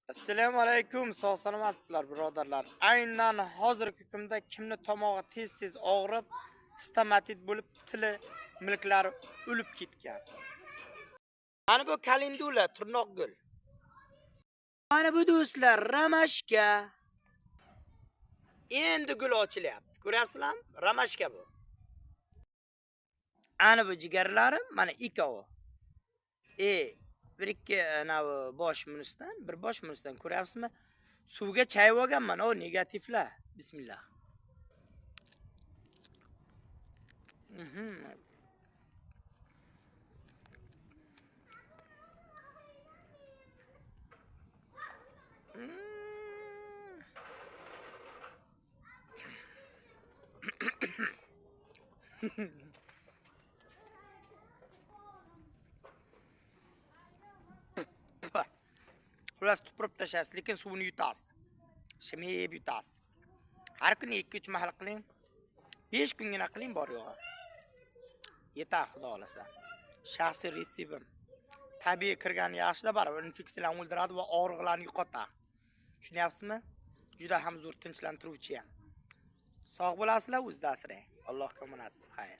Assalomu alaykum, sog' salomatsizlar birodarlar. Aynan hozirgi kunda kimni tomog'i tez og'rib, stomatit bo'lib, tili, milklari o'lib ketgan. Mana bu kalendula, turnoqgul. Mana bu do'stlar, ramashka. Endi gul ochilyapti. Ko'ryapsizlarmi? Ramashka bu. Ana bu jigarlarim, mana ikkovi. Bir ikki bosh minusdan, bir bosh minusdan ko'ryapsizmi? Suvga chayib olganman, o negativlar. Bismillah. Xullas tupurib tashasiz, lekin suvni yutasiz. Shimib yutasiz. Har kuni 2-3 mahal qiling. 5 kungina qiling bor yo'g'i. Yeta xudo xolasa. Shaxsiy retseptim. Tabiiy kirgan yaxshida baribir infeksiyalarni o'ldiradi va og'riqlarni yo'qotadi. Tushunyapsizmi? Juda ham zo'r tinchlantiruvchi ham. Sog' bo'lasizlar, o'zida asrang. Allohga omonatisiz, xayr.